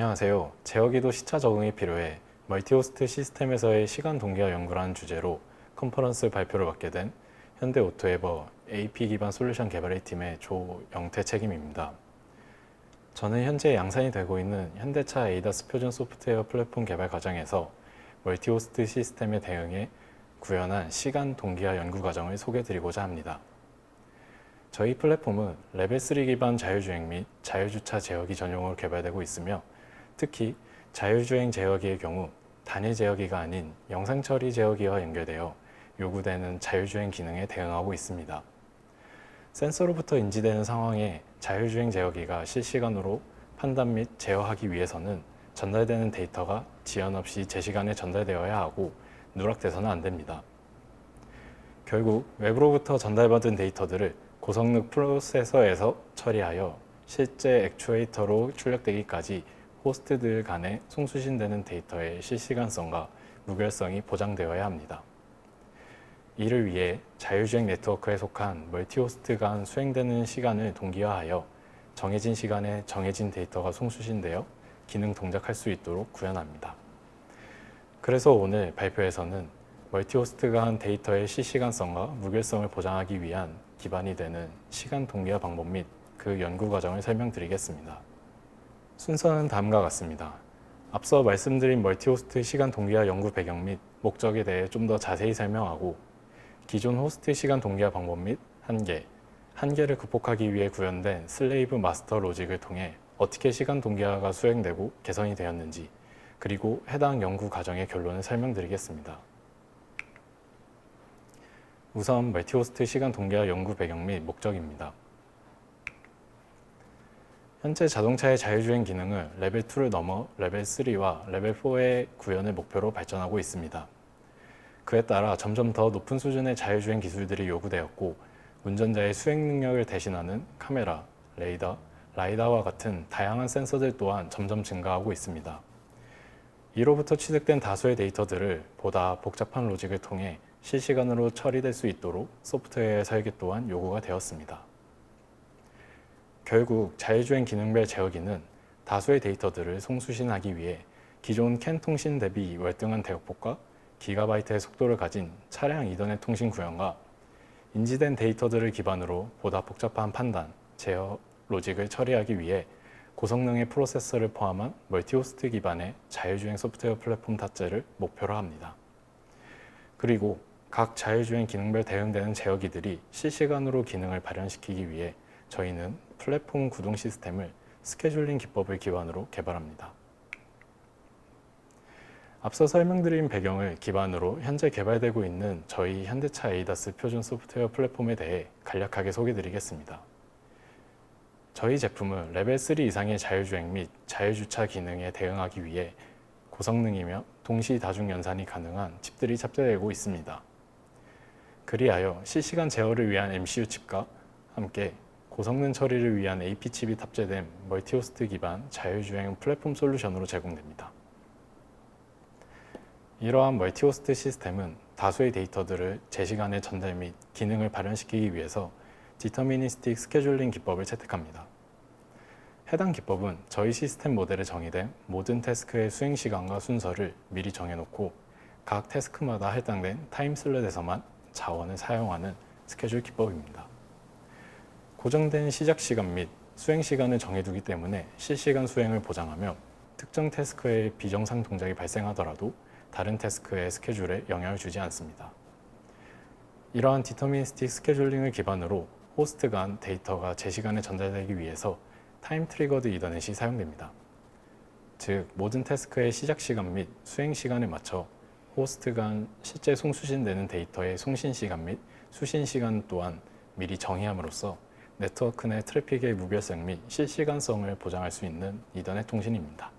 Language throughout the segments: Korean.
안녕하세요. 제어기도 시차 적응이 필요해 멀티호스트 시스템에서의 시간 동기화 연구라는 주제로 컨퍼런스 발표를 맡게 된 현대오토에버 AP 기반 솔루션 개발의 팀의 조영태 책임입니다. 저는 현재 양산이 되고 있는 현대차 에이다스 표준 소프트웨어 플랫폼 개발 과정에서 멀티호스트 시스템에 대응해 구현한 시간 동기화 연구 과정을 소개해드리고자 합니다. 저희 플랫폼은 레벨 3 기반 자율주행 및 자율주차 제어기 전용으로 개발되고 있으며 특히 자율주행 제어기의 경우 단일 제어기가 아닌 영상 처리 제어기와 연결되어 요구되는 자율주행 기능에 대응하고 있습니다. 센서로부터 인지되는 상황에 자율주행 제어기가 실시간으로 판단 및 제어하기 위해서는 전달되는 데이터가 지연 없이 제 시간에 전달되어야 하고 누락돼서는 안 됩니다. 결국 외부로부터 전달받은 데이터들을 고성능 프로세서에서 처리하여 실제 액추에이터로 출력되기까지 호스트들 간에 송수신되는 데이터의 실시간성과 무결성이 보장되어야 합니다. 이를 위해 자율주행 네트워크에 속한 멀티호스트 간 수행되는 시간을 동기화하여 정해진 시간에 정해진 데이터가 송수신되어 기능 동작할 수 있도록 구현합니다. 그래서 오늘 발표에서는 멀티호스트 간 데이터의 실시간성과 무결성을 보장하기 위한 기반이 되는 시간 동기화 방법 및 그 연구 과정을 설명드리겠습니다. 순서는 다음과 같습니다. 앞서 말씀드린 멀티호스트 시간 동기화 연구 배경 및 목적에 대해 좀 더 자세히 설명하고 기존 호스트 시간 동기화 방법 및 한계를 극복하기 위해 구현된 슬레이브 마스터 로직을 통해 어떻게 시간 동기화가 수행되고 개선이 되었는지 그리고 해당 연구 과정의 결론을 설명드리겠습니다. 우선 멀티호스트 시간 동기화 연구 배경 및 목적입니다. 현재 자동차의 자율주행 기능을 레벨 2를 넘어 레벨 3와 레벨 4의 구현을 목표로 발전하고 있습니다. 그에 따라 점점 더 높은 수준의 자율주행 기술들이 요구되었고 운전자의 수행 능력을 대신하는 카메라, 레이더, 라이다와 같은 다양한 센서들 또한 점점 증가하고 있습니다. 이로부터 취득된 다수의 데이터들을 보다 복잡한 로직을 통해 실시간으로 처리될 수 있도록 소프트웨어의 설계 또한 요구가 되었습니다. 결국 자율주행 기능별 제어기는 다수의 데이터들을 송수신하기 위해 기존 캔 통신 대비 월등한 대역폭과 기가바이트의 속도를 가진 차량 이더넷 통신 구현과 인지된 데이터들을 기반으로 보다 복잡한 판단, 제어 로직을 처리하기 위해 고성능의 프로세서를 포함한 멀티호스트 기반의 자율주행 소프트웨어 플랫폼 탑재를 목표로 합니다. 그리고 각 자율주행 기능별 대응되는 제어기들이 실시간으로 기능을 발현시키기 위해 저희는 플랫폼 구동 시스템을 스케줄링 기법을 기반으로 개발합니다. 앞서 설명드린 배경을 기반으로 현재 개발되고 있는 저희 현대차 에이다스 표준 소프트웨어 플랫폼에 대해 간략하게 소개드리겠습니다. 저희 제품은 레벨 3 이상의 자율주행 및 자율주차 기능에 대응하기 위해 고성능이며 동시 다중 연산이 가능한 칩들이 탑재되고 있습니다. 그리하여 실시간 제어를 위한 MCU 칩과 함께 고성능 처리를 위한 AP 칩이 탑재된 멀티호스트 기반 자율주행 플랫폼 솔루션으로 제공됩니다. 이러한 멀티호스트 시스템은 다수의 데이터들을 제 시간에 전달 및 기능을 발현시키기 위해서 디터미니스틱 스케줄링 기법을 채택합니다. 해당 기법은 저희 시스템 모델에 정의된 모든 태스크의 수행 시간과 순서를 미리 정해놓고 각 태스크마다 해당된 타임 슬롯에서만 자원을 사용하는 스케줄 기법입니다. 고정된 시작 시간 및 수행 시간을 정해두기 때문에 실시간 수행을 보장하며 특정 태스크의 비정상 동작이 발생하더라도 다른 태스크의 스케줄에 영향을 주지 않습니다. 이러한 디터미니스틱 스케줄링을 기반으로 호스트 간 데이터가 제 시간에 전달되기 위해서 타임 트리거드 이더넷이 사용됩니다. 즉, 모든 태스크의 시작 시간 및 수행 시간에 맞춰 호스트 간 실제 송수신되는 데이터의 송신 시간 및 수신 시간 또한 미리 정의함으로써 네트워크 내 트래픽의 무결성 및 실시간성을 보장할 수 있는 이더넷 통신입니다.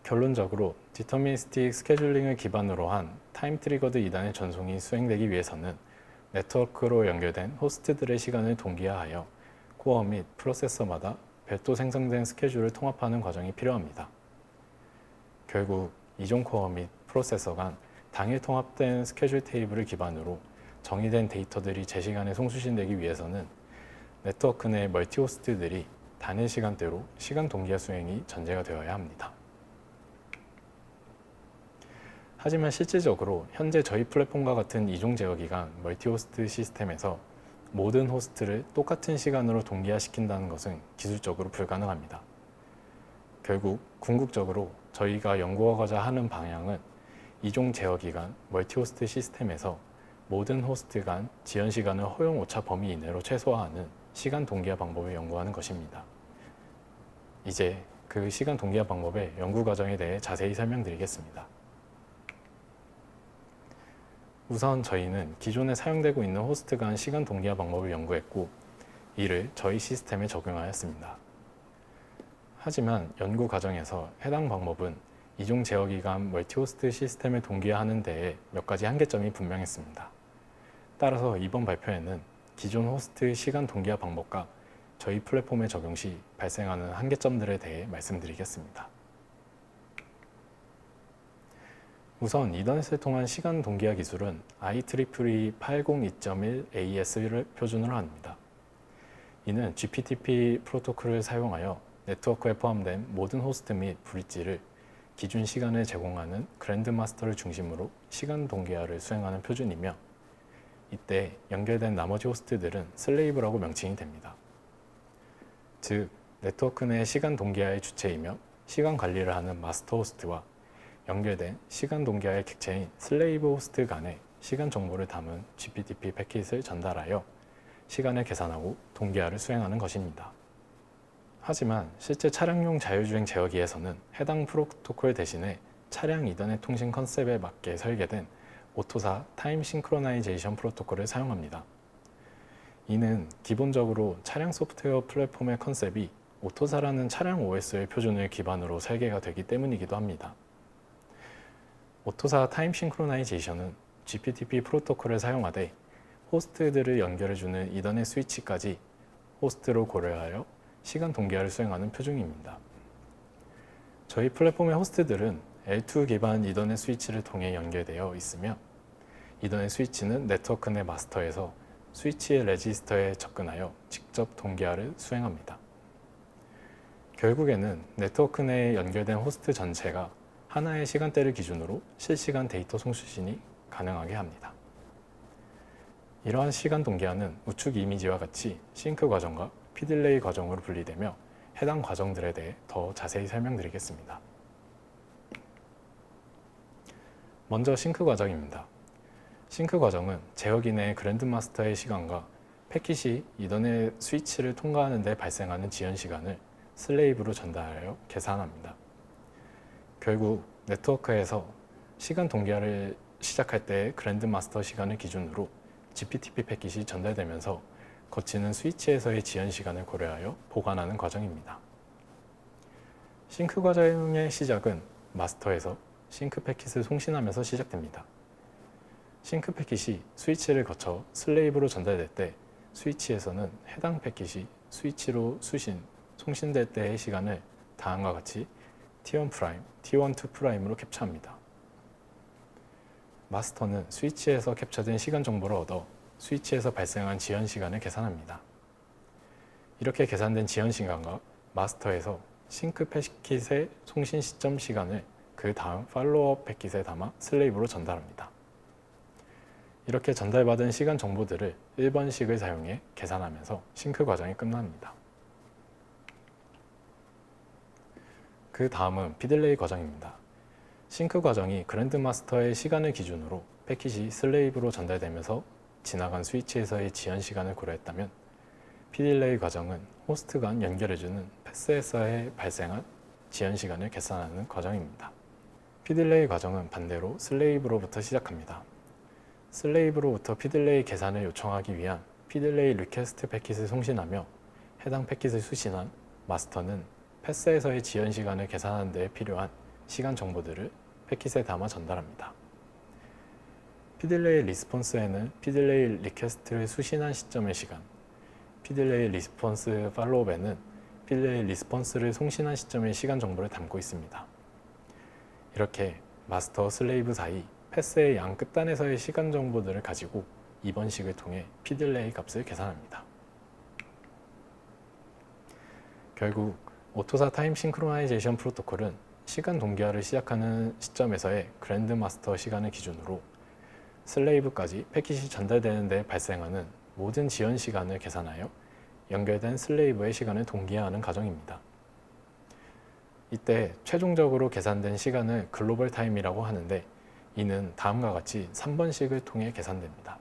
결론적으로 디터미니스틱 스케줄링을 기반으로 한 타임 트리거드 이더넷 전송이 수행되기 위해서는 네트워크로 연결된 호스트들의 시간을 동기화하여 코어 및 프로세서마다 별도 생성된 스케줄을 통합하는 과정이 필요합니다. 결국 이종 코어 및 프로세서 간 당일 통합된 스케줄 테이블을 기반으로 정의된 데이터들이 제 시간에 송수신되기 위해서는 네트워크 내 멀티 호스트들이 단일 시간대로 시간 동기화 수행이 전제가 되어야 합니다. 하지만 실질적으로 현재 저희 플랫폼과 같은 이종 제어 기간 멀티호스트 시스템에서 모든 호스트를 똑같은 시간으로 동기화시킨다는 것은 기술적으로 불가능합니다. 결국 궁극적으로 저희가 연구하고자 하는 방향은 이종 제어 기간 멀티호스트 시스템에서 모든 호스트 간 지연 시간을 허용 오차 범위 이내로 최소화하는 시간 동기화 방법을 연구하는 것입니다. 이제 그 시간 동기화 방법의 연구 과정에 대해 자세히 설명드리겠습니다. 우선 저희는 기존에 사용되고 있는 호스트 간 시간 동기화 방법을 연구했고 이를 저희 시스템에 적용하였습니다. 하지만 연구 과정에서 해당 방법은 이종 제어 기간 멀티호스트 시스템을 동기화하는 데에 몇 가지 한계점이 분명했습니다. 따라서 이번 발표에는 기존 호스트 시간 동기화 방법과 저희 플랫폼에 적용 시 발생하는 한계점들에 대해 말씀드리겠습니다. 우선 이더넷을 통한 시간 동기화 기술은 IEEE 802.1AS를 표준으로 합니다. 이는 GPTP 프로토콜을 사용하여 네트워크에 포함된 모든 호스트 및 브릿지를 기준 시간을 제공하는 그랜드마스터를 중심으로 시간 동기화를 수행하는 표준이며 이때 연결된 나머지 호스트들은 슬레이브라고 명칭이 됩니다. 즉, 네트워크 내 시간 동기화의 주체이며 시간 관리를 하는 마스터 호스트와 연결된 시간 동기화의 객체인 슬레이브 호스트 간의 시간 정보를 담은 GPTP 패킷을 전달하여 시간을 계산하고 동기화를 수행하는 것입니다. 하지만 실제 차량용 자율주행 제어기에서는 해당 프로토콜 대신에 차량 이더넷 통신 컨셉에 맞게 설계된 오토사 타임 싱크로나이제이션 프로토콜을 사용합니다. 이는 기본적으로 차량 소프트웨어 플랫폼의 컨셉이 오토사라는 차량 OS의 표준을 기반으로 설계가 되기 때문이기도 합니다. 오토사 타임 싱크로나이제이션은 GPTP 프로토콜을 사용하되 호스트들을 연결해주는 이더넷 스위치까지 호스트로 고려하여 시간 동기화를 수행하는 표준입니다. 저희 플랫폼의 호스트들은 L2 기반 이더넷 스위치를 통해 연결되어 있으며 이더넷 스위치는 네트워크 내 마스터에서 스위치의 레지스터에 접근하여 직접 동기화를 수행합니다. 결국에는 네트워크 내에 연결된 호스트 전체가 하나의 시간대를 기준으로 실시간 데이터 송수신이 가능하게 합니다. 이러한 시간 동기화는 우측 이미지와 같이 싱크 과정과 피딜레이 과정으로 분리되며 해당 과정들에 대해 더 자세히 설명드리겠습니다. 먼저 싱크 과정입니다. 싱크 과정은 제어기 내 그랜드마스터의 시간과 패킷이 이더넷 스위치를 통과하는 데 발생하는 지연 시간을 슬레이브로 전달하여 계산합니다. 결국 네트워크에서 시간 동기화를 시작할 때의 그랜드마스터 시간을 기준으로 GPTP 패킷이 전달되면서 거치는 스위치에서의 지연 시간을 고려하여 보관하는 과정입니다. 싱크 과정의 시작은 마스터에서 싱크 패킷을 송신하면서 시작됩니다. 싱크 패킷이 스위치를 거쳐 슬레이브로 전달될 때 스위치에서는 해당 패킷이 스위치로 송신될 때의 시간을 다음과 같이 T1', T12'로 캡처합니다. 마스터는 스위치에서 캡처된 시간 정보를 얻어 스위치에서 발생한 지연 시간을 계산합니다. 이렇게 계산된 지연 시간과 마스터에서 싱크 패킷의 송신 시점 시간을 그 다음 팔로우업 패킷에 담아 슬레이브로 전달합니다. 이렇게 전달받은 시간 정보들을 1번식을 사용해 계산하면서 싱크 과정이 끝납니다. 그 다음은 피딜레이 과정입니다. 싱크 과정이 그랜드마스터의 시간을 기준으로 패킷이 슬레이브로 전달되면서 지나간 스위치에서의 지연 시간을 고려했다면 피딜레이 과정은 호스트 간 연결해주는 패스에서의 발생한 지연 시간을 계산하는 과정입니다. 피딜레이 과정은 반대로 슬레이브로부터 시작합니다. 슬레이브로부터 피딜레이 계산을 요청하기 위한 피딜레이 리퀘스트 패킷을 송신하며 해당 패킷을 수신한 마스터는 패스에서의 지연 시간을 계산하는 데 필요한 시간 정보들을 패킷에 담아 전달합니다. 피딜레이 리스폰스에는 피딜레이 리퀘스트를 수신한 시점의 시간, 피딜레이 리스폰스 팔로우업에는 피딜레이 리스폰스를 송신한 시점의 시간 정보를 담고 있습니다. 이렇게 마스터 슬레이브 사이 패스의 양 끝단에서의 시간 정보들을 가지고 2번식을 통해 피딜레이 값을 계산합니다. 결국 오토사 타임 싱크로나이제이션 프로토콜은 시간 동기화를 시작하는 시점에서의 그랜드 마스터 시간을 기준으로 슬레이브까지 패킷이 전달되는 데 발생하는 모든 지연 시간을 계산하여 연결된 슬레이브의 시간을 동기화하는 과정입니다. 이때 최종적으로 계산된 시간을 글로벌 타임이라고 하는데, 이는 다음과 같이 3번씩을 통해 계산됩니다.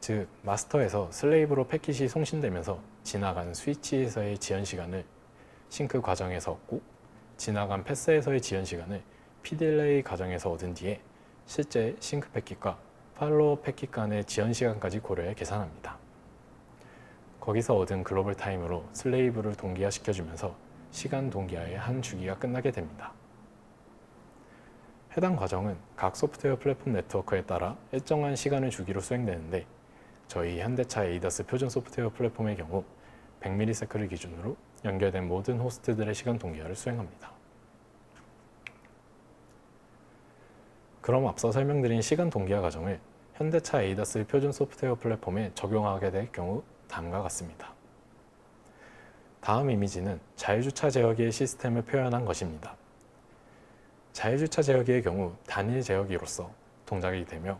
즉, 마스터에서 슬레이브로 패킷이 송신되면서 지나간 스위치에서의 지연 시간을 싱크 과정에서 얻고, 지나간 패스에서의 지연 시간을 피딜레이 과정에서 얻은 뒤에 실제 싱크 패킷과 팔로우 패킷 간의 지연 시간까지 고려해 계산합니다. 거기서 얻은 글로벌 타임으로 슬레이브를 동기화시켜주면서 시간 동기화의 한 주기가 끝나게 됩니다. 해당 과정은 각 소프트웨어 플랫폼 네트워크에 따라 일정한 시간을 주기로 수행되는데, 저희 현대차 에이다스 표준 소프트웨어 플랫폼의 경우 100ms를 기준으로 연결된 모든 호스트들의 시간 동기화를 수행합니다. 그럼 앞서 설명드린 시간 동기화 과정을 현대차 에이다스 표준 소프트웨어 플랫폼에 적용하게 될 경우 다음과 같습니다. 다음 이미지는 자율주차 제어기의 시스템을 표현한 것입니다. 자율주차 제어기의 경우 단일 제어기로서 동작이 되며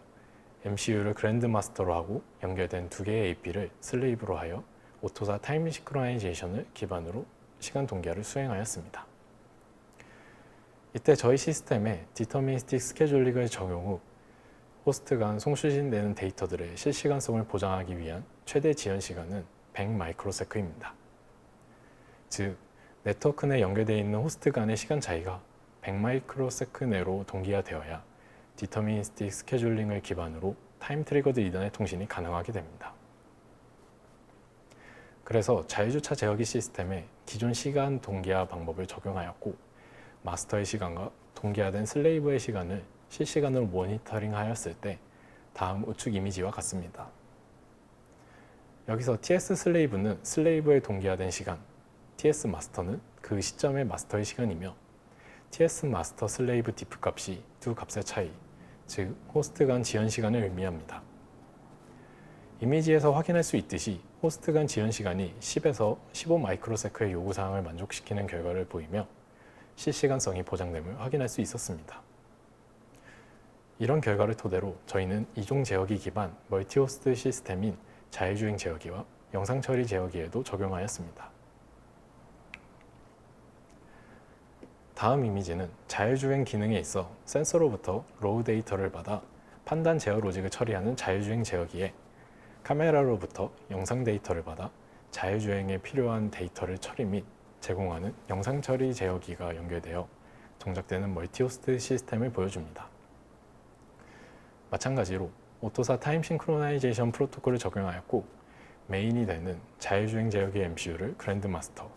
MCU를 그랜드 마스터로 하고 연결된 두 개의 AP를 슬레이브로 하여 오토사 타임 싱크로나이제이션을 기반으로 시간 동기화를 수행하였습니다. 이때 저희 시스템에 디터미니스틱 스케줄링을 적용 후 호스트 간 송수신되는 데이터들의 실시간성을 보장하기 위한 최대 지연 시간은 100 마이크로세크입니다. 즉, 네트워크 내 연결되어 있는 호스트 간의 시간 차이가 100 마이크로세크 내로 동기화되어야 디터미니스틱 스케줄링을 기반으로 타임 트리거드 이전의 통신이 가능하게 됩니다. 그래서 자율주차 제어기 시스템에 기존 시간 동기화 방법을 적용하였고, 마스터의 시간과 동기화된 슬레이브의 시간을 실시간으로 모니터링 하였을 때 다음 우측 이미지와 같습니다. 여기서 TS 슬레이브는 슬레이브에 동기화된 시간, TS 마스터는 그 시점의 마스터의 시간이며, TS 마스터 슬레이브 디프 값이 두 값의 차이, 즉 호스트 간 지연 시간을 의미합니다. 이미지에서 확인할 수 있듯이 호스트 간 지연 시간이 10에서 15 마이크로세크의 요구사항을 만족시키는 결과를 보이며 실시간성이 보장됨을 확인할 수 있었습니다. 이런 결과를 토대로 저희는 이종 제어기 기반 멀티호스트 시스템인 자율주행 제어기와 영상 처리 제어기에도 적용하였습니다. 다음 이미지는 자율주행 기능에 있어 센서로부터 로우 데이터를 받아 판단 제어 로직을 처리하는 자율주행 제어기에 카메라로부터 영상 데이터를 받아 자율주행에 필요한 데이터를 처리 및 제공하는 영상 처리 제어기가 연결되어 동작되는 멀티호스트 시스템을 보여줍니다. 마찬가지로 오토사 타임 싱크로나이제이션 프로토콜을 적용하였고, 메인이 되는 자율주행 제어기 MCU를 그랜드 마스터,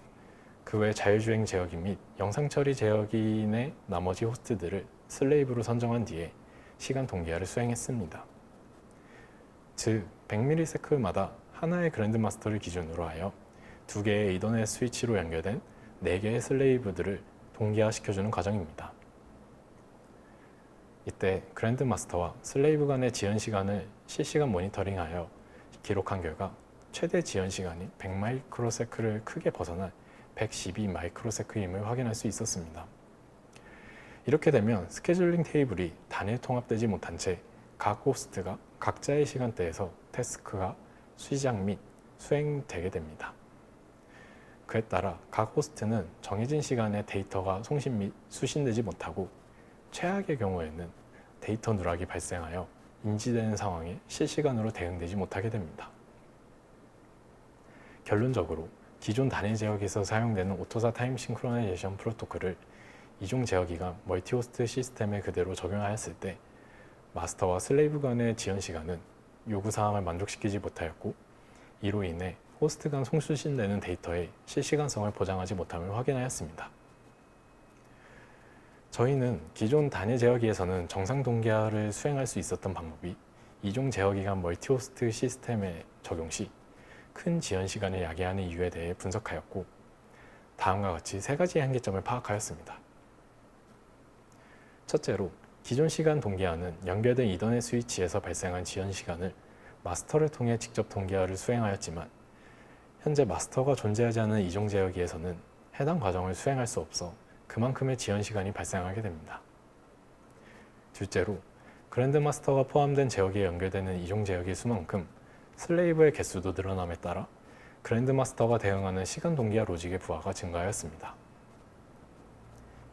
그 외 자율주행 제어기 및 영상 처리 제어기 내 나머지 호스트들을 슬레이브로 선정한 뒤에 시간 동기화를 수행했습니다. 즉, 100ms마다 하나의 그랜드 마스터를 기준으로 하여 두 개의 이더넷 스위치로 연결된 4개의 슬레이브들을 동기화시켜주는 과정입니다. 이때 그랜드 마스터와 슬레이브 간의 지연 시간을 실시간 모니터링하여 기록한 결과 최대 지연 시간이 100 마이크로세크를 크게 벗어날 112 마이크로세크임을 확인할 수 있었습니다. 이렇게 되면 스케줄링 테이블이 단일 통합되지 못한 채 각 호스트가 각자의 시간대에서 태스크가 시작 및 수행되게 됩니다. 그에 따라 각 호스트는 정해진 시간에 데이터가 송신 및 수신되지 못하고, 최악의 경우에는 데이터 누락이 발생하여 인지되는 상황에 실시간으로 대응되지 못하게 됩니다. 결론적으로 기존 단일 제어기에서 사용되는 오토사 타임 싱크로나이제이션 프로토콜을 이종 제어기가 멀티호스트 시스템에 그대로 적용하였을 때 마스터와 슬레이브 간의 지연 시간은 요구사항을 만족시키지 못하였고, 이로 인해 호스트 간 송수신되는 데이터의 실시간성을 보장하지 못함을 확인하였습니다. 저희는 기존 단일 제어기에서는 정상 동기화를 수행할 수 있었던 방법이 이종 제어기 간 멀티호스트 시스템에 적용 시 큰 지연 시간을 야기하는 이유에 대해 분석하였고, 다음과 같이 3가지의 한계점을 파악하였습니다. 첫째로, 기존 시간 동기화는 연결된 이더넷 스위치에서 발생한 지연 시간을 마스터를 통해 직접 동기화를 수행하였지만, 현재 마스터가 존재하지 않은 이종 제어기에서는 해당 과정을 수행할 수 없어 그만큼의 지연 시간이 발생하게 됩니다. 둘째로 그랜드 마스터가 포함된 제어기에 연결되는 이종 제어기 수만큼 슬레이브의 개수도 늘어남에 따라 그랜드 마스터가 대응하는 시간 동기화 로직의 부하가 증가하였습니다.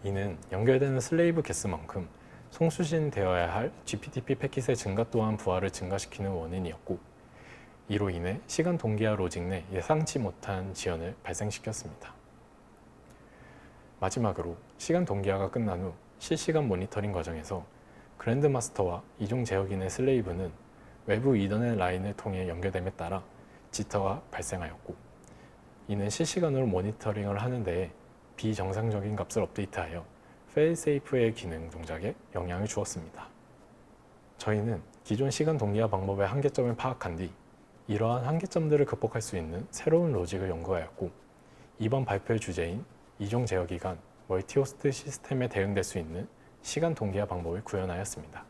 이는 연결되는 슬레이브 개수만큼 송수신되어야 할 GPTP 패킷의 증가 또한 부하를 증가시키는 원인이었고, 이로 인해 시간 동기화 로직 내 예상치 못한 지연을 발생시켰습니다. 마지막으로 시간 동기화가 끝난 후 실시간 모니터링 과정에서 그랜드 마스터와 이종 제어기 내 슬레이브는 외부 이더넷 라인을 통해 연결됨에 따라 지터가 발생하였고, 이는 실시간으로 모니터링을 하는 데에 비정상적인 값을 업데이트하여 페일세이프의 기능 동작에 영향을 주었습니다. 저희는 기존 시간 동기화 방법의 한계점을 파악한 뒤 이러한 한계점들을 극복할 수 있는 새로운 로직을 연구하였고, 이번 발표의 주제인 이종 제어기 간 멀티호스트 시스템에 대응될 수 있는 시간 동기화 방법을 구현하였습니다.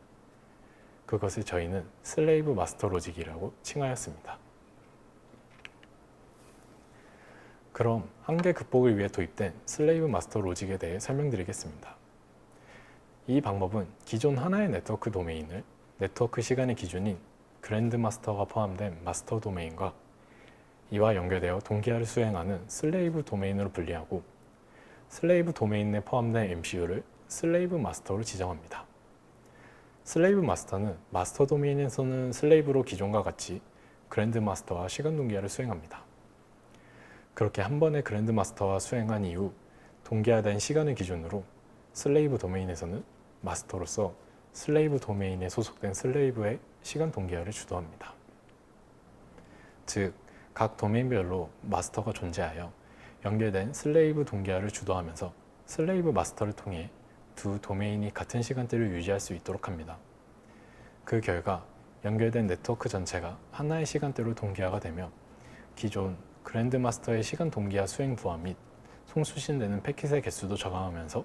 그것을 저희는 슬레이브 마스터 로직이라고 칭하였습니다. 그럼 한계 극복을 위해 도입된 슬레이브 마스터 로직에 대해 설명드리겠습니다. 이 방법은 기존 하나의 네트워크 도메인을 네트워크 시간의 기준인 그랜드 마스터가 포함된 마스터 도메인과 이와 연결되어 동기화를 수행하는 슬레이브 도메인으로 분리하고, 슬레이브 도메인 내 포함된 MCU를 슬레이브 마스터로 지정합니다. 슬레이브 마스터는 마스터 도메인에서는 슬레이브로 기존과 같이 그랜드 마스터와 시간 동기화를 수행합니다. 그렇게 한 번의 그랜드 마스터와 수행한 이후 동기화된 시간을 기준으로 슬레이브 도메인에서는 마스터로서 슬레이브 도메인에 소속된 슬레이브의 시간 동기화를 주도합니다. 즉, 각 도메인별로 마스터가 존재하여 연결된 슬레이브 동기화를 주도하면서 슬레이브 마스터를 통해 두 도메인이 같은 시간대를 유지할 수 있도록 합니다. 그 결과 연결된 네트워크 전체가 하나의 시간대로 동기화가 되며 기존 그랜드 마스터의 시간 동기화 수행 부하 및 송수신되는 패킷의 개수도 저감하면서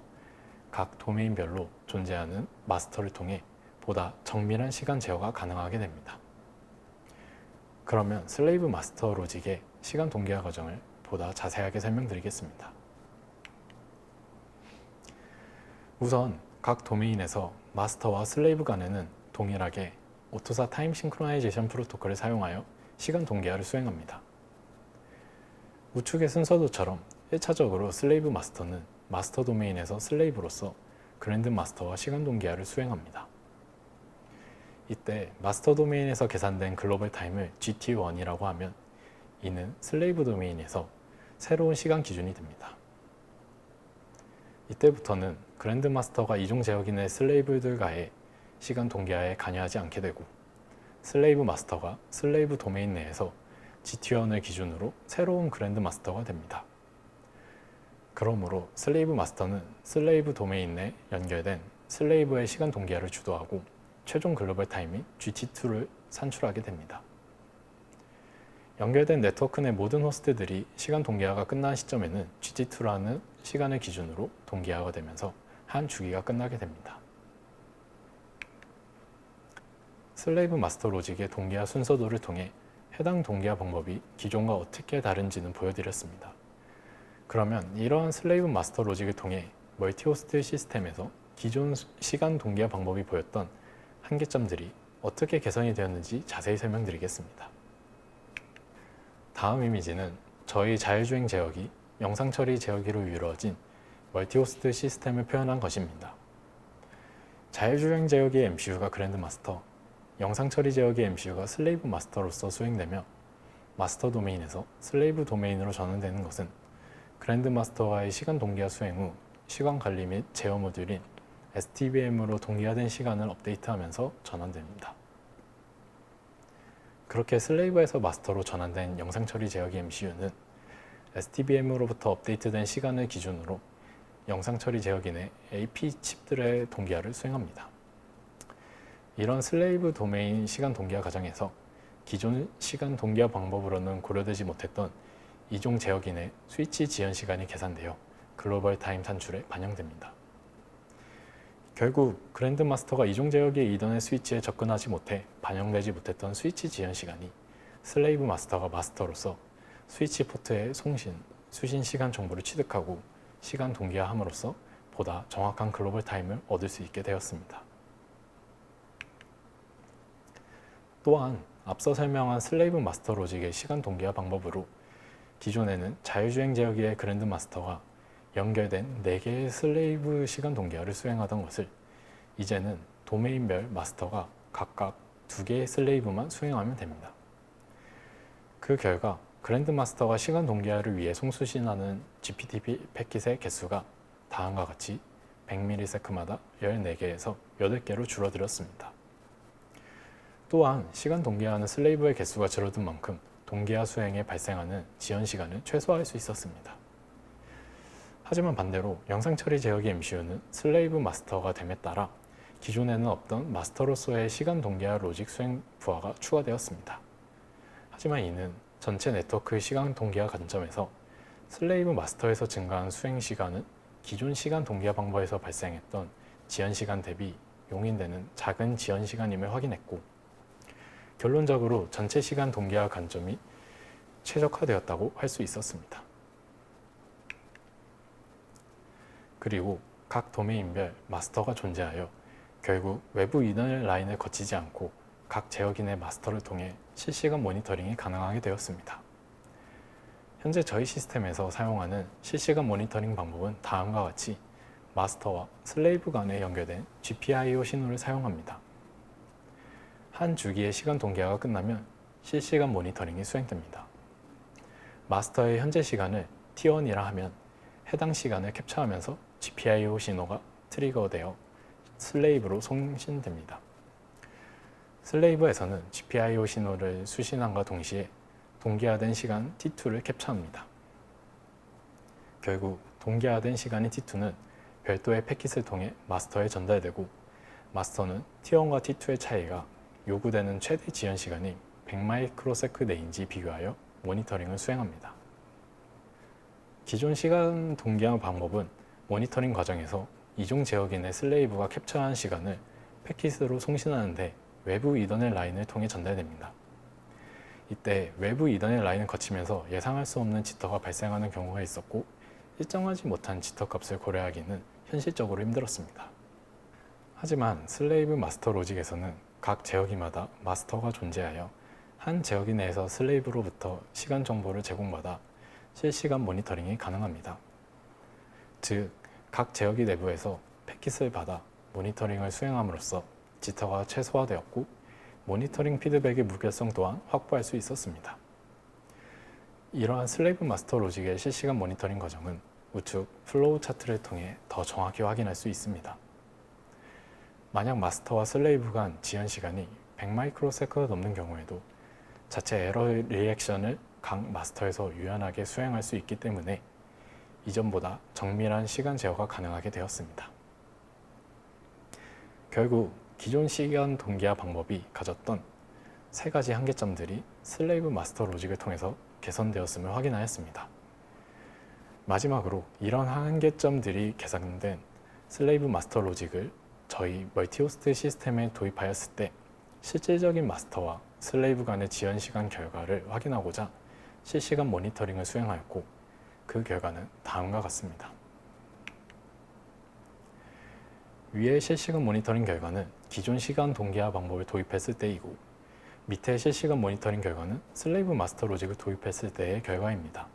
각 도메인별로 존재하는 마스터를 통해 보다 정밀한 시간 제어가 가능하게 됩니다. 그러면 슬레이브 마스터 로직의 시간 동기화 과정을 보다 자세하게 설명드리겠습니다. 우선 각 도메인에서 마스터와 슬레이브 간에는 동일하게 오토사 타임 싱크로나이제이션 프로토콜을 사용하여 시간 동기화를 수행합니다. 우측의 순서도처럼 1차적으로 슬레이브 마스터는 마스터 도메인에서 슬레이브로서 그랜드 마스터와 시간 동기화를 수행합니다. 이때 마스터 도메인에서 계산된 글로벌 타임을 GT1이라고 하면 이는 슬레이브 도메인에서 새로운 시간 기준이 됩니다. 이때부터는 그랜드 마스터가 이종 제어기 내 슬레이브들과의 시간 동기화에 관여하지 않게 되고, 슬레이브 마스터가 슬레이브 도메인 내에서 GT1을 기준으로 새로운 그랜드 마스터가 됩니다. 그러므로 슬레이브 마스터는 슬레이브 도메인 내 연결된 슬레이브의 시간 동기화를 주도하고 최종 글로벌 타임인 GT2를 산출하게 됩니다. 연결된 네트워크 내 모든 호스트들이 시간 동기화가 끝난 시점에는 GT2라는 시간을 기준으로 동기화가 되면서 한 주기가 끝나게 됩니다. 슬레이브 마스터 로직의 동기화 순서도를 통해 해당 동기화 방법이 기존과 어떻게 다른지는 보여드렸습니다. 그러면 이러한 슬레이브 마스터 로직을 통해 멀티호스트 시스템에서 기존 시간 동기화 방법이 보였던 한계점들이 어떻게 개선이 되었는지 자세히 설명드리겠습니다. 다음 이미지는 저희 자율주행 제어기, 영상 처리 제어기로 이루어진 멀티호스트 시스템을 표현한 것입니다. 자율주행 제어기의 MCU가 그랜드 마스터, 영상 처리 제어기의 MCU가 슬레이브 마스터로서 수행되며 마스터 도메인에서 슬레이브 도메인으로 전환되는 것은 그랜드 마스터와의 시간 동기화 수행 후 시간 관리 및 제어 모듈인 STBM으로 동기화된 시간을 업데이트하면서 전환됩니다. 그렇게 슬레이브에서 마스터로 전환된 영상 처리 제어기 MCU는 STBM으로부터 업데이트된 시간을 기준으로 영상 처리 제어기 내 AP 칩들의 동기화를 수행합니다. 이런 슬레이브 도메인 시간 동기화 과정에서 기존 시간 동기화 방법으로는 고려되지 못했던 이종 제어기 내 스위치 지연 시간이 계산되어 글로벌 타임 산출에 반영됩니다. 결국 그랜드 마스터가 이종 제어기의 이더넷 스위치에 접근하지 못해 반영되지 못했던 스위치 지연 시간이 슬레이브 마스터가 마스터로서 스위치 포트의 송신, 수신 시간 정보를 취득하고 시간 동기화함으로써 보다 정확한 글로벌 타임을 얻을 수 있게 되었습니다. 또한 앞서 설명한 슬레이브 마스터 로직의 시간 동기화 방법으로 기존에는 자유주행 제어기의 그랜드 마스터가 연결된 4개의 슬레이브 시간 동기화를 수행하던 것을 이제는 도메인별 마스터가 각각 2개의 슬레이브만 수행하면 됩니다. 그 결과 그랜드 마스터가 시간 동기화를 위해 송수신하는 GPT 패킷의 개수가 다음과 같이 100ms마다 14개에서 8개로 줄어들었습니다. 또한 시간 동기화하는 슬레이브의 개수가 줄어든 만큼 동기화 수행에 발생하는 지연 시간을 최소화할 수 있었습니다. 하지만 반대로 영상 처리 제어기 MCU는 슬레이브 마스터가 됨에 따라 기존에는 없던 마스터로서의 시간 동기화 로직 수행 부하가 추가되었습니다. 하지만 이는 전체 네트워크의 시간 동기화 관점에서 슬레이브 마스터에서 증가한 수행 시간은 기존 시간 동기화 방법에서 발생했던 지연 시간 대비 용인되는 작은 지연 시간임을 확인했고, 결론적으로 전체 시간 동기화 관점이 최적화되었다고 할 수 있었습니다. 그리고 각 도메인별 마스터가 존재하여 결국 외부 이더넷 라인을 거치지 않고 각 제어기의 마스터를 통해 실시간 모니터링이 가능하게 되었습니다. 현재 저희 시스템에서 사용하는 실시간 모니터링 방법은 다음과 같이 마스터와 슬레이브 간에 연결된 GPIO 신호를 사용합니다. 한 주기의 시간 동기화가 끝나면 실시간 모니터링이 수행됩니다. 마스터의 현재 시간을 T1이라 하면 해당 시간을 캡처하면서 GPIO 신호가 트리거되어 슬레이브로 송신됩니다. 슬레이브에서는 GPIO 신호를 수신함과 동시에 동기화된 시간 T2를 캡처합니다. 결국 동기화된 시간인 T2는 별도의 패킷을 통해 마스터에 전달되고, 마스터는 T1과 T2의 차이가 요구되는 최대 지연 시간이 100마이크로세컨드 내인지 비교하여 모니터링을 수행합니다. 기존 시간 동기화 방법은 모니터링 과정에서 이중 제어기 내 슬레이브가 캡처한 시간을 패킷으로 송신하는데 외부 이더넷 라인을 통해 전달됩니다. 이때 외부 이더넷 라인을 거치면서 예상할 수 없는 지터가 발생하는 경우가 있었고, 일정하지 못한 지터 값을 고려하기는 현실적으로 힘들었습니다. 하지만 슬레이브 마스터 로직에서는 각 제어기마다 마스터가 존재하여 한 제어기 내에서 슬레이브로부터 시간 정보를 제공받아 실시간 모니터링이 가능합니다. 즉, 각 제어기 내부에서 패킷을 받아 모니터링을 수행함으로써 지터가 최소화되었고, 모니터링 피드백의 무결성 또한 확보할 수 있었습니다. 이러한 슬레이브 마스터 로직의 실시간 모니터링 과정은 우측 플로우 차트를 통해 더 정확히 확인할 수 있습니다. 만약 마스터와 슬레이브 간 지연 시간이 100마이크로세컨드 넘는 경우에도 자체 에러 리액션을 각 마스터에서 유연하게 수행할 수 있기 때문에 이전보다 정밀한 시간 제어가 가능하게 되었습니다. 결국 기존 시간 동기화 방법이 가졌던 3가지 한계점들이 슬레이브 마스터 로직을 통해서 개선되었음을 확인하였습니다. 마지막으로 이런 한계점들이 개선된 슬레이브 마스터 로직을 저희 멀티호스트 시스템에 도입하였을 때 실질적인 마스터와 슬레이브 간의 지연 시간 결과를 확인하고자 실시간 모니터링을 수행하였고, 그 결과는 다음과 같습니다. 위의 실시간 모니터링 결과는 기존 시간 동기화 방법을 도입했을 때이고, 밑의 실시간 모니터링 결과는 슬레이브 마스터 로직을 도입했을 때의 결과입니다.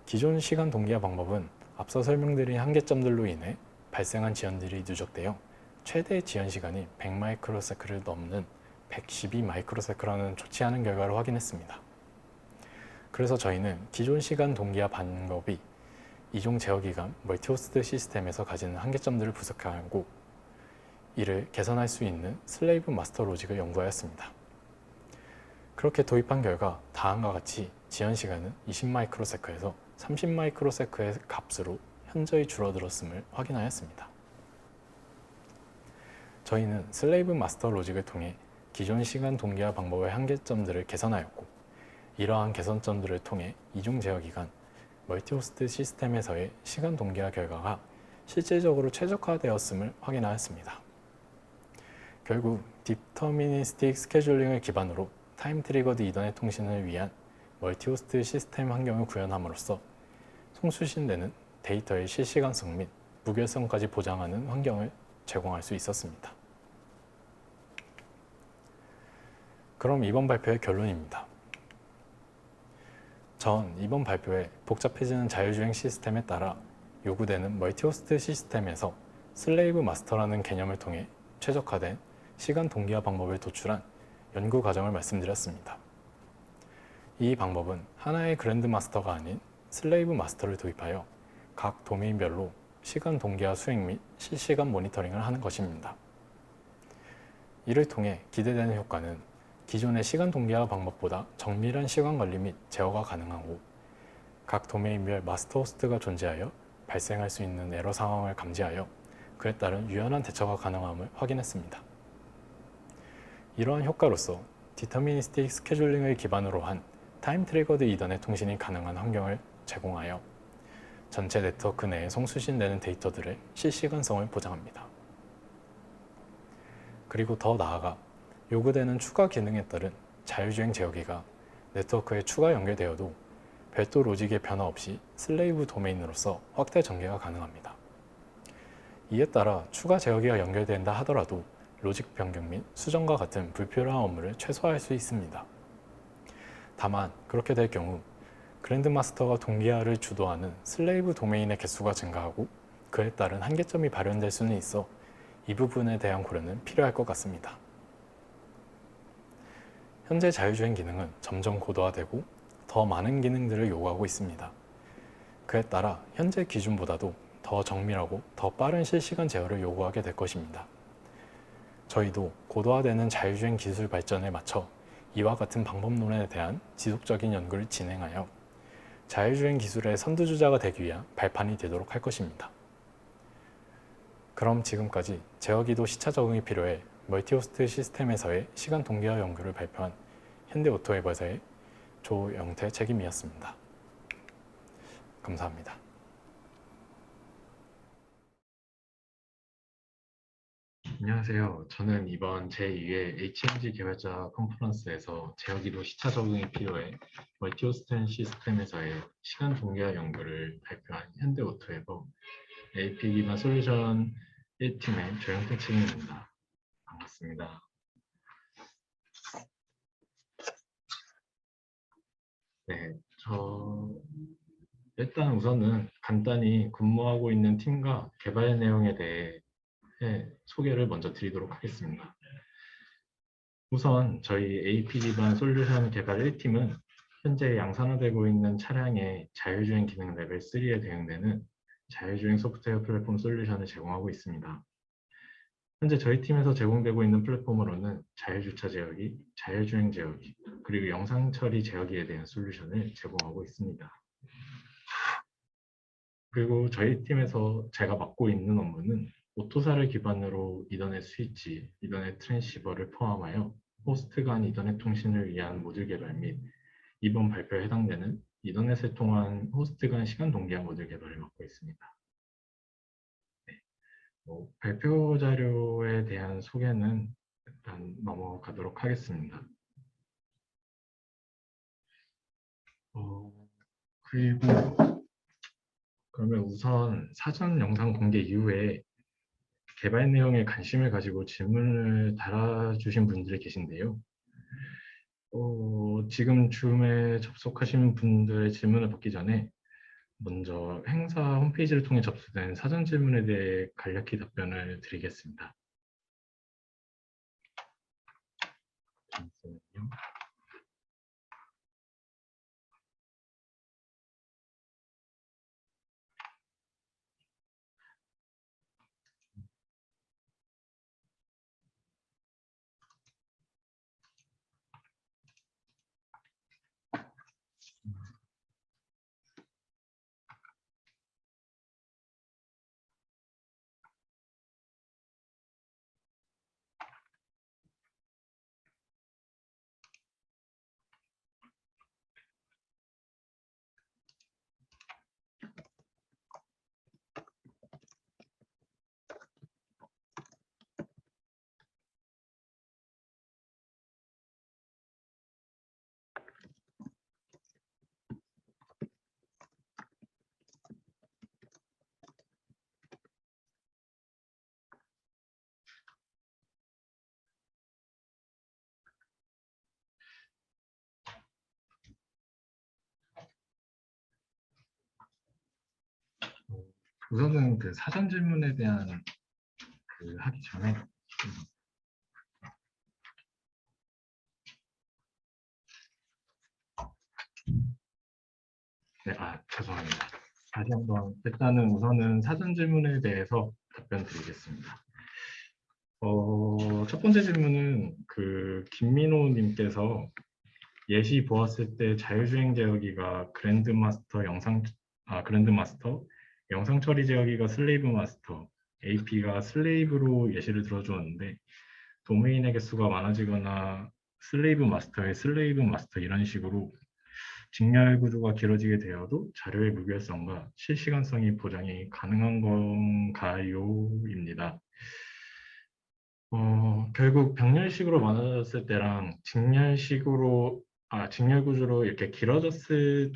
기존 시간 동기화 방법은 앞서 설명드린 한계점들로 인해 발생한 지연들이 누적되어 최대 지연 시간이 100마이크로세컨을 넘는 112마이크로세컨이라는 좋지 않은 결과를 확인했습니다. 그래서 저희는 기존 시간 동기화 방법이 이중 제어기 간 멀티호스트 시스템에서 가지는 한계점들을 분석하고 이를 개선할 수 있는 슬레이브 마스터 로직을 연구하였습니다. 그렇게 도입한 결과 다음과 같이 지연 시간은 20마이크로세컨에서 30마이크로세컨의 값으로 현저히 줄어들었음을 확인하였습니다. 저희는 슬레이브 마스터 로직을 통해 기존 시간 동기화 방법의 한계점들을 개선하였고, 이러한 개선점들을 통해 이중 제어기 간 멀티호스트 시스템에서의 시간 동기화 결과가 실질적으로 최적화되었음을 확인하였습니다. 결국 디터미니스틱 스케줄링을 기반으로 타임 트리거드 이더넷 통신을 위한 멀티호스트 시스템 환경을 구현함으로써 송수신되는 데이터의 실시간성 및 무결성까지 보장하는 환경을 제공할 수 있었습니다. 그럼 이번 발표의 결론입니다. 전 이번 발표에 복잡해지는 자율주행 시스템에 따라 요구되는 멀티호스트 시스템에서 슬레이브 마스터라는 개념을 통해 최적화된 시간 동기화 방법을 도출한 연구 과정을 말씀드렸습니다. 이 방법은 하나의 그랜드 마스터가 아닌 슬레이브 마스터를 도입하여 각 도메인별로 시간 동기화 수행 및 실시간 모니터링을 하는 것입니다. 이를 통해 기대되는 효과는 기존의 시간 동기화 방법보다 정밀한 시간 관리 및 제어가 가능하고 각 도메인별 마스터 호스트가 존재하여 발생할 수 있는 에러 상황을 감지하여 그에 따른 유연한 대처가 가능함을 확인했습니다. 이러한 효과로서 디터미니스틱 스케줄링을 기반으로 한 타임 트리거드 이더넷 통신이 가능한 환경을 제공하여 전체 네트워크 내에 송수신되는 데이터들의 실시간성을 보장합니다. 그리고 더 나아가 요구되는 추가 기능에 따른 자율주행 제어기가 네트워크에 추가 연결되어도 별도 로직의 변화 없이 슬레이브 도메인으로서 확대 전개가 가능합니다. 이에 따라 추가 제어기가 연결된다 하더라도 로직 변경 및 수정과 같은 불필요한 업무를 최소화할 수 있습니다. 다만 그렇게 될 경우 그랜드마스터가 동기화를 주도하는 슬레이브 도메인의 개수가 증가하고 그에 따른 한계점이 발현될 수는 있어 이 부분에 대한 고려는 필요할 것 같습니다. 현재 자율주행 기능은 점점 고도화되고 더 많은 기능들을 요구하고 있습니다. 그에 따라 현재 기준보다도 더 정밀하고 더 빠른 실시간 제어를 요구하게 될 것입니다. 저희도 고도화되는 자율주행 기술 발전에 맞춰 이와 같은 방법론에 대한 지속적인 연구를 진행하여 자율주행 기술의 선두주자가 되기 위한 발판이 되도록 할 것입니다. 그럼 지금까지 제어기도 시차 적응이 필요해 멀티호스트 시스템에서의 시간 동기화 연구를 발표한 현대오토웨버사의 조영태 책임이었습니다. 감사합니다. 안녕하세요. 저는 이번 제2회 HMG 개발자 컨퍼런스에서 제어기도 시차 적응이 필요해 멀티호스트 시스템에서의 시간 동기화 연구를 발표한 현대오토웨버 AP 기반 솔루션 1팀의 조영태 책임입니다. 반갑습니다. 네, 일단 우선은 간단히 근무하고 있는 팀과 개발 내용에 대해 소개를 먼저 드리도록 하겠습니다. 우선 저희 AP 기반 솔루션 개발 1팀은 현재 양산화되고 있는 차량의 자율주행 기능 레벨 3에 대응되는 자율주행 소프트웨어 플랫폼 솔루션을 제공하고 있습니다. 현재 저희 팀에서 제공되고 있는 플랫폼으로는 자율주차 제어기, 자율주행 제어기, 그리고 영상 처리 제어기에 대한 솔루션을 제공하고 있습니다. 그리고 저희 팀에서 제가 맡고 있는 업무는 오토사를 기반으로 이더넷 스위치, 이더넷 트랜시버를 포함하여 호스트 간 이더넷 통신을 위한 모듈 개발 및 이번 발표에 해당되는 이더넷을 통한 호스트 간 시간 동기화 모듈 개발을 맡고 있습니다. 네. 발표 자료에 대한 소개는 일단 넘어가도록 하겠습니다. 그리고 그러면 우선 사전 영상 공개 이후에 개발 내용에 관심을 가지고 질문을 달아주신 분들이 계신데요. 지금 줌에 접속하신 분들의 질문을 받기 전에 먼저 행사 홈페이지를 통해 접수된 사전 질문에 대해 간략히 답변을 드리겠습니다. 잠시만요. 우선은 그 사전 질문에 대한 하기 전에 네, 죄송합니다. 다시 한번 일단은 우선은 사전 질문에 대해서 답변 드리겠습니다. 첫 번째 질문은 김민호님께서 예시 보았을 때 자율주행 제어기가 그랜드마스터, 영상 처리 제어기가 슬레이브 마스터, AP가 슬레이브로 예시를 들어주었는데 도메인의 개수가 많아지거나 슬레이브 마스터의 슬레이브 마스터 이런 식으로 직렬 구조가 길어지게 되어도 자료의 무결성과 실시간성이 보장이 가능한 건가요? 입니다. 결국 병렬식으로 많아졌을 때랑 직렬 구조로 이렇게 길어졌을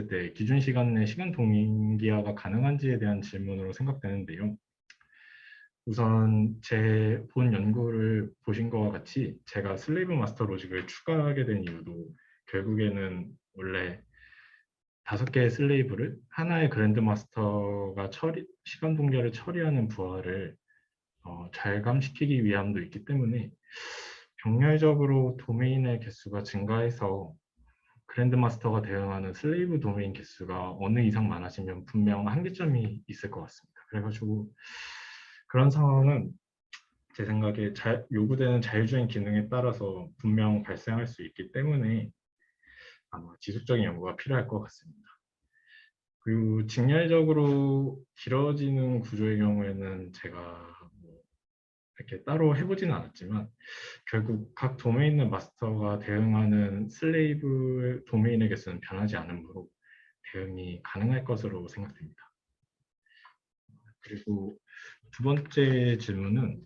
때 기준 시간 내 시간 동기화가 가능한지에 대한 질문으로 생각되는데요. 우선 제 본 연구를 보신 것과 같이 제가 슬레이브 마스터 로직을 추가하게 된 이유도 결국에는 원래 5개의 슬레이브를 하나의 그랜드 마스터가 시간 동결을 처리하는 부하를 절감시키기 위함도 있기 때문에 병렬적으로 도메인의 개수가 증가해서 그랜드 마스터가 대응하는 슬레이브 도메인 개수가 어느 이상 많아지면 분명 한계점이 있을 것 같습니다. 그래가지고 그런 상황은 제 생각에 요구되는 자율주행 기능에 따라서 분명 발생할 수 있기 때문에 아마 지속적인 연구가 필요할 것 같습니다. 그리고 직렬적으로 길어지는 구조의 경우에는 제가 이렇게 따로 해보지는 않았지만 결국 각 도메인의 마스터가 대응하는 슬레이브 도메인의 개수는 변하지 않으므로 대응이 가능할 것으로 생각됩니다. 그리고 두 번째 질문은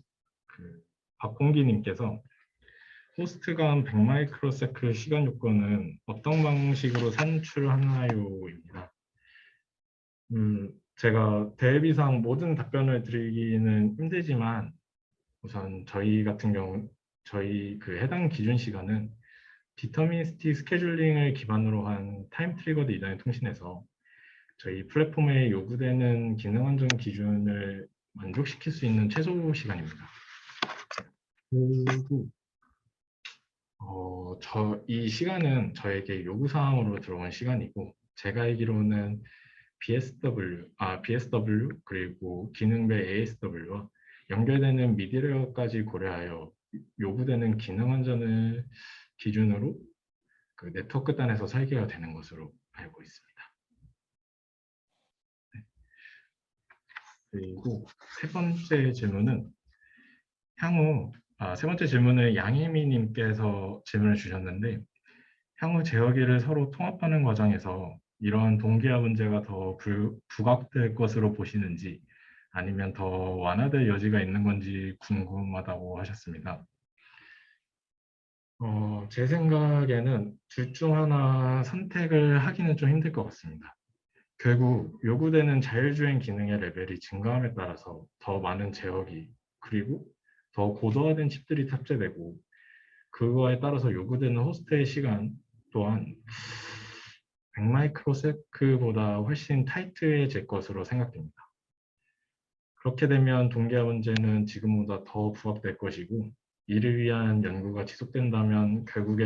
박공기님께서 호스트 간 100마이크로세컨 시간 요건은 어떤 방식으로 산출하나요?입니다. 제가 대비상 모든 답변을 드리기는 힘들지만 우선 저희 같은 경우 해당 기준 시간은 디터미니스틱 스케줄링을 기반으로 한 타임 트리거드 이전의 통신에서 저희 플랫폼에 요구되는 기능 안정 기준을 만족시킬 수 있는 최소 시간입니다. 그리고 이 시간은 저에게 요구사항으로 들어온 시간이고 제가 알기로는 BSW 그리고 기능별 ASW와 연결되는 미디어까지 고려하여 요구되는 기능 안전을 기준으로 네트워크 단에서 설계가 되는 것으로 알고 있습니다. 그리고 세 번째 질문을 양혜미님께서 질문을 주셨는데 향후 제어기를 서로 통합하는 과정에서 이런 동기화 문제가 더 부각될 것으로 보시는지 아니면 더 완화될 여지가 있는 건지 궁금하다고 하셨습니다. 제 생각에는 둘 중 하나 선택을 하기는 좀 힘들 것 같습니다. 결국 요구되는 자율주행 기능의 레벨이 증가함에 따라서 더 많은 제어기 그리고 더 고도화된 칩들이 탑재되고 그거에 따라서 요구되는 호스트의 시간 또한 100마이크로세크보다 훨씬 타이트해질 것으로 생각됩니다. 그렇게 되면 동기화 문제는 지금보다 더 부각될 것이고 이를 위한 연구가 지속된다면 결국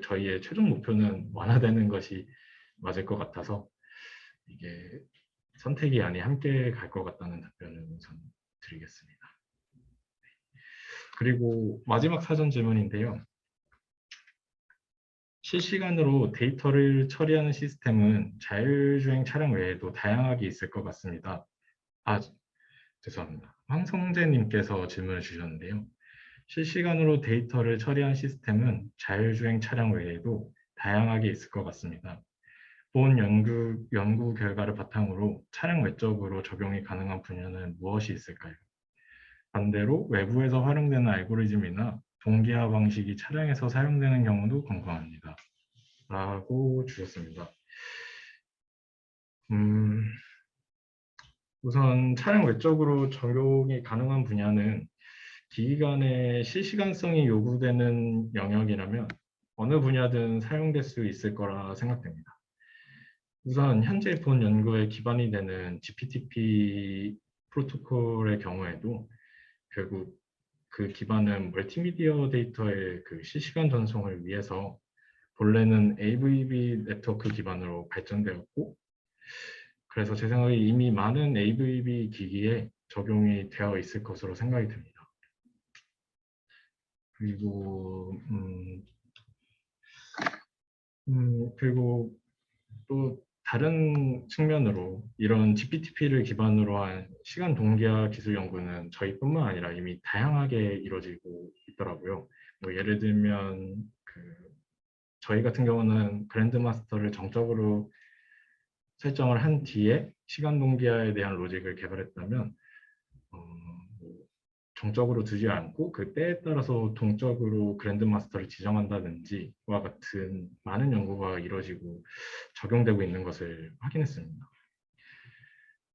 저희의 최종 목표는 완화되는 것이 맞을 것 같아서 이게 선택이 아닌 함께 갈 것 같다는 답변을 우선 드리겠습니다. 그리고 마지막 사전 질문인데요. 실시간으로 데이터를 처리하는 시스템은 자율주행 차량 외에도 다양하게 있을 것 같습니다. 죄송합니다. 황성재님께서 질문을 주셨는데요. 실시간으로 데이터를 처리한 시스템은 자율주행 차량 외에도 다양하게 있을 것 같습니다. 본 연구 결과를 바탕으로 차량 외적으로 적용이 가능한 분야는 무엇이 있을까요? 반대로 외부에서 활용되는 알고리즘이나 동기화 방식이 차량에서 사용되는 경우도 궁금합니다. 라고 주셨습니다. 우선 차량 외적으로 적용이 가능한 분야는 기기간의 실시간성이 요구되는 영역이라면 어느 분야든 사용될 수 있을 거라 생각됩니다. 우선 현재 본 연구에 기반이 되는 GPTP 프로토콜의 경우에도 결국 그 기반은 멀티미디어 데이터의 그 실시간 전송을 위해서 본래는 AVB 네트워크 기반으로 발전되었고, 그래서 제 생각에 이미 많은 AVB 기기에 적용이 되어 있을 것으로 생각이 듭니다. 그리고 그리고 또 다른 측면으로 이런 GPTP를 기반으로 한 시간 동기화 기술 연구는 저희뿐만 아니라 이미 다양하게 이루어지고 있더라고요. 뭐 예를 들면 저희 같은 경우는 그랜드마스터를 정적으로 설정을 한 뒤에 시간 동기화에 대한 로직을 개발했다면 뭐 정적으로 두지 않고 그 때에 따라서 동적으로 그랜드마스터를 지정한다든지와 같은 많은 연구가 이루어지고 적용되고 있는 것을 확인했습니다.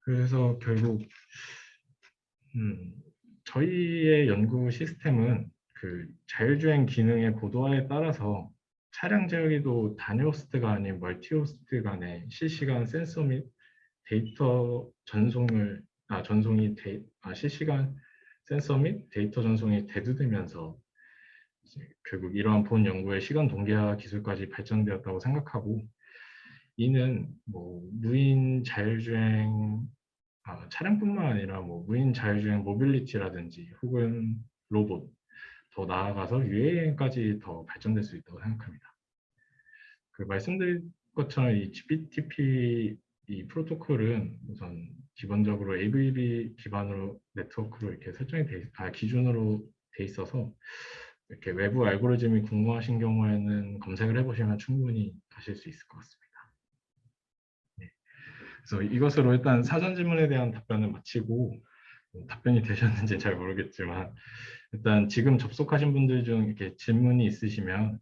그래서 결국 음, 저희의 연구 시스템은 그 자율주행 기능의 고도화에 따라서 차량 제어기도 단일 호스트가 아닌 멀티 호스트 간의 실시간 센서 및 데이터 실시간 센서 및 데이터 전송이 대두되면서 결국 이러한 본 연구의 시간 동기화 기술까지 발전되었다고 생각하고, 이는 뭐 무인 자율주행 차량뿐만 아니라 뭐 무인 자율주행 모빌리티라든지 혹은 로봇, 더 나아가서 UAM까지 더 발전될 수 있다고 생각합니다. 그 말씀드린 것처럼 이 GPTP 이 프로토콜은 우선 기본적으로 AVB 기반으로 네트워크로 이렇게 기준으로 돼 있어서 이렇게 외부 알고리즘이 궁금하신 경우에는 검색을 해보시면 충분히 아실 수 있을 것 같습니다. 네. 그래서 이것으로 일단 사전 질문에 대한 답변을 마치고, 답변이 되셨는지 잘 모르겠지만 일단 지금 접속하신 분들 중 이렇게 질문이 있으시면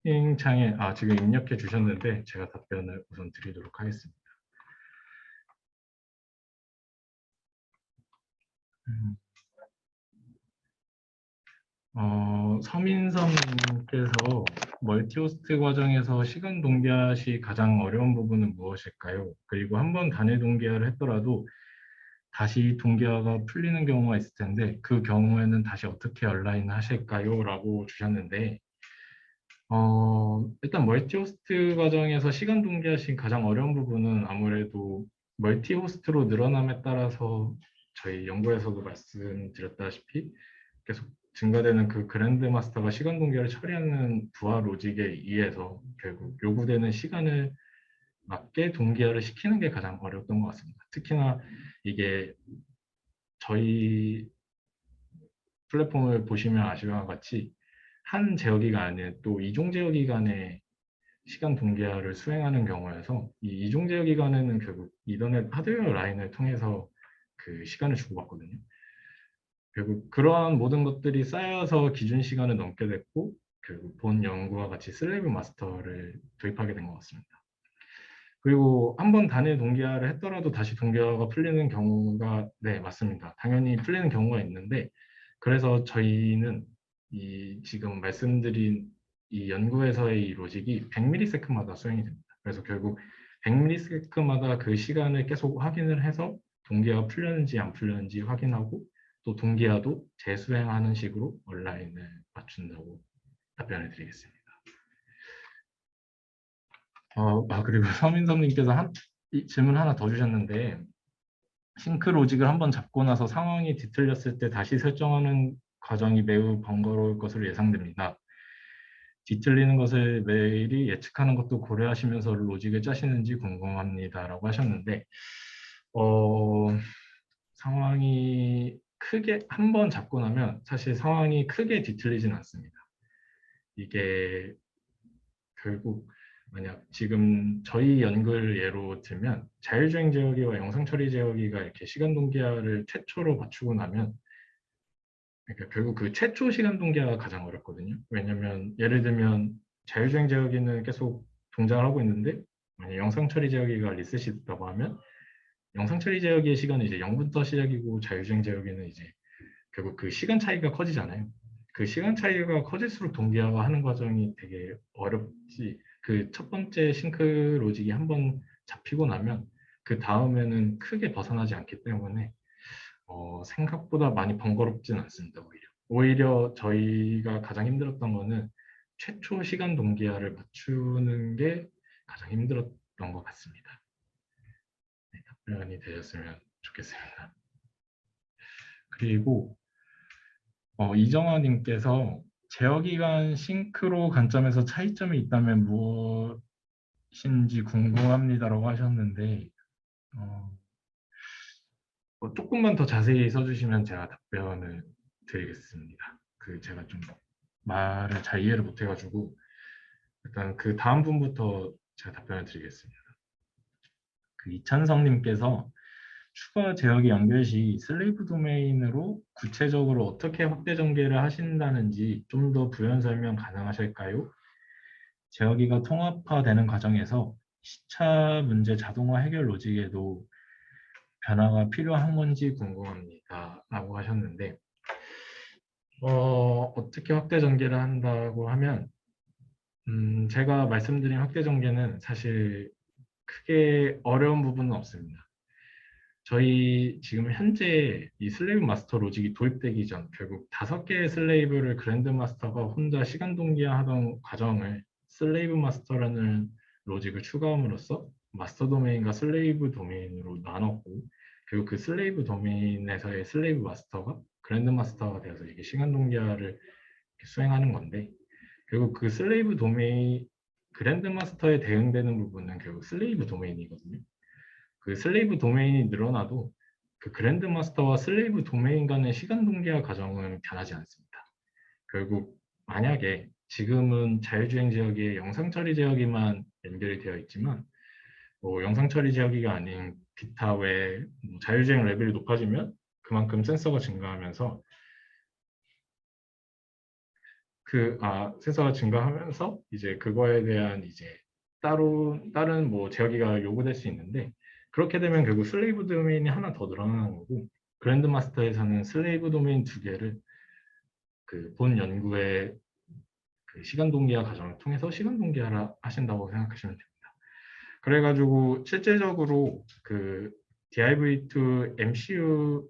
채팅창에 지금 입력해 주셨는데 제가 답변을 우선 드리도록 하겠습니다. 서민성님께서 멀티호스트 과정에서 시간 동기화 시 가장 어려운 부분은 무엇일까요? 그리고 한번 단일 동기화를 했더라도 다시 동기화가 풀리는 경우가 있을 텐데 그 경우에는 다시 어떻게 얼라인 하실까요? 라고 주셨는데, 일단 멀티호스트 과정에서 시간 동기화 시 가장 어려운 부분은 아무래도 멀티호스트로 늘어남에 따라서 저희 연구에서도 말씀드렸다시피 계속 증가되는 그 그랜드 마스터가 시간 동기화를 처리하는 부하 로직에 의해서 결국 요구되는 시간을 맞게 동기화를 시키는 게 가장 어려웠던 것 같습니다. 특히나 이게 저희 플랫폼을 보시면 아시와 같이 한 제어기가 아닌 또 이종 제어기간의 시간 동기화를 수행하는 경우여서 이 이종 제어기간에는 결국 이더넷 하드웨어 라인을 통해서 그 시간을 주고받거든요. 결국 그러한 모든 것들이 쌓여서 기준 시간을 넘게 됐고 결국 본 연구와 같이 슬래브 마스터를 도입하게 된 것 같습니다. 그리고 한번 단일 동기화를 했더라도 다시 동기화가 풀리는 경우가 맞습니다. 당연히 풀리는 경우가 있는데, 그래서 저희는 이 지금 말씀드린 이 연구에서의 이 로직이 100ms마다 수행이 됩니다. 그래서 결국 100ms마다 그 시간을 계속 확인을 해서 동기화가 풀렸는지 안 풀렸는지 확인하고 또 동기화도 재수행하는 식으로 온라인을 맞춘다고 답변을 드리겠습니다. 그리고 서민섭님께서 질문 하나 더 주셨는데, 싱크 로직을 한번 잡고 나서 상황이 뒤틀렸을 때 다시 설정하는 과정이 매우 번거로울 것으로 예상됩니다. 뒤틀리는 것을 매일이 예측하는 것도 고려하시면서 로직을 짜시는지 궁금합니다라고 하셨는데, 상황이 크게 한 번 잡고 나면 사실 상황이 크게 뒤틀리진 않습니다. 이게 결국 만약 지금 저희 연구를 예로 들면 자율주행 제어기와 영상 처리 제어기가 이렇게 시간 동기화를 최초로 맞추고 나면, 그러니까 결국 그 최초 시간 동기화가 가장 어렵거든요. 왜냐면 예를 들면 자율주행 제어기는 계속 동작을 하고 있는데 만약 영상 처리 제어기가 리셋이 됐다고 하면 영상 처리 제어기의 시간은 이제 0부터 시작이고 자율주행 제어기는 이제 결국 그 시간 차이가 커지잖아요. 그 시간 차이가 커질수록 동기화가 하는 과정이 되게 어렵지 그 첫 번째 싱크 로직이 한번 잡히고 나면 그 다음에는 크게 벗어나지 않기 때문에 생각보다 많이 번거롭진 않습니다. 오히려 저희가 가장 힘들었던 거는 최초 시간 동기화를 맞추는 게 가장 힘들었던 것 같습니다. 네, 답변이 되셨으면 좋겠습니다. 그리고 이정화님께서 제어기간 싱크로 관점에서 차이점이 있다면 무엇인지 궁금합니다라고 하셨는데 조금만 더 자세히 써주시면 제가 답변을 드리겠습니다. 제가 좀 말을 잘 이해를 못해가지고 일단 그 다음 분부터 제가 답변을 드리겠습니다. 이찬성님께서 추가 제어기 연결 시 슬레이브 도메인으로 구체적으로 어떻게 확대 전개를 하신다는지 좀 더 부연 설명 가능하실까요? 제어기가 통합화되는 과정에서 시차 문제 자동화 해결 로직에도 변화가 필요한 건지 궁금합니다. 라고 하셨는데 어떻게 확대 전개를 한다고 하면 제가 말씀드린 확대 전개는 사실 크게 어려운 부분은 없습니다. 저희 지금 현재 이 슬레이브 마스터 로직이 도입되기 전 결국 5개의 슬레이브를 그랜드 마스터가 혼자 시간 동기화하던 과정을 슬레이브 마스터라는 로직을 추가함으로써 마스터 도메인과 슬레이브 도메인으로 나눴고 그리고 그 슬레이브 도메인에서의 슬레이브 마스터가 그랜드 마스터가 되어서 이게 시간 동기화를 수행하는 건데 결국 그 슬레이브 도메인 그랜드 마스터에 대응되는 부분은 결국 슬레이브 도메인이거든요. 그 슬레이브 도메인이 늘어나도 그 그랜드 마스터와 슬레이브 도메인 간의 시간 동기화 과정은 변하지 않습니다. 결국 만약에 지금은 자율주행 제어기에 영상 처리 제어기만 연결이 되어 있지만 영상 처리 제어기가 아닌 기타 외 자율주행 레벨이 높아지면 그만큼 센서가 증가하면서 센서가 증가하면서 이제 그거에 대한 이제 다른 뭐 제어기가 요구될 수 있는데 그렇게 되면 결국 슬레이브 도메인이 하나 더 늘어나는 거고 그랜드 마스터에서는 슬레이브 도메인 2개를 그 본 연구의 그 시간 동기화 과정을 통해서 시간 동기화를 하신다고 생각하시면 됩니다. 그래가지고 실제적으로 그 DIV2 MCU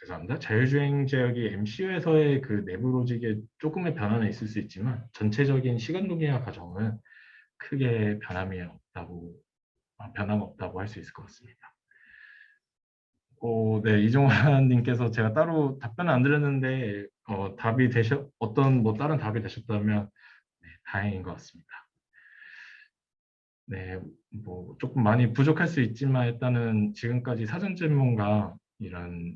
죄송합니다. 자율주행 제어기 MCU에서의 그 내부 로직에 조금의 변화는 있을 수 있지만 전체적인 시간 동기화 과정은 크게 변화가 없다고 할 수 있을 것 같습니다. 네, 이종환님께서 제가 따로 답변을 안 드렸는데 다른 답이 되셨다면 네, 다행인 것 같습니다. 네, 뭐 조금 많이 부족할 수 있지만 일단은 지금까지 사전 질문과 이런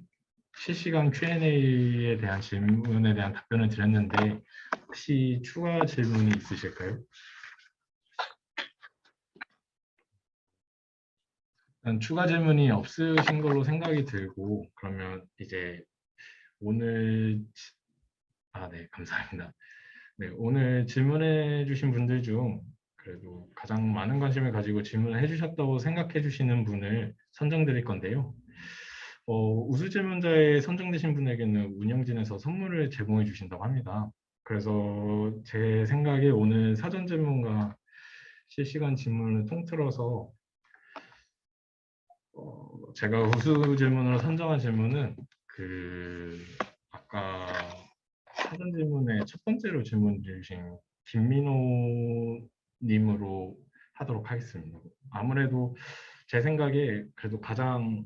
실시간 Q&A에 대한 질문에 대한 답변을 드렸는데 혹시 추가 질문이 있으실까요? 추가 질문이 없으신 걸로 생각이 들고 그러면 이제 오늘 네, 감사합니다. 네, 오늘 질문해 주신 분들 중 그래도 가장 많은 관심을 가지고 질문을 해주셨다고 생각해 주시는 분을 선정드릴 건데요. 우수 질문자에 선정되신 분에게는 운영진에서 선물을 제공해 주신다고 합니다. 그래서 제 생각에 오늘 사전 질문과 실시간 질문을 통틀어서 제가 우수 질문으로 선정한 질문은 아까 사전 질문에 첫 번째로 질문 주신 김민호 님으로 하도록 하겠습니다. 아무래도 제 생각에 그래도 가장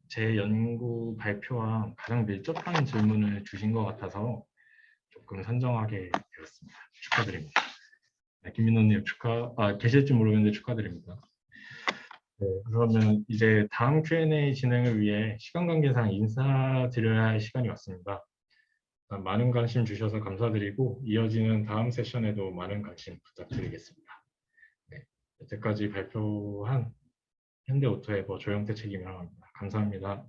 제 연구 발표와 가장 밀접한 질문을 주신 것 같아서 조금 선정하게 되었습니다. 축하드립니다. 네, 김민호님 계실지 모르겠는데 축하드립니다. 네, 그러면 이제 다음 Q&A 진행을 위해 시간 관계상 인사드려야 할 시간이 왔습니다. 많은 관심 주셔서 감사드리고 이어지는 다음 세션에도 많은 관심 부탁드리겠습니다. 네, 여태까지 발표한 현대오토에버 조영태 책임이라고 합니다. 감사합니다.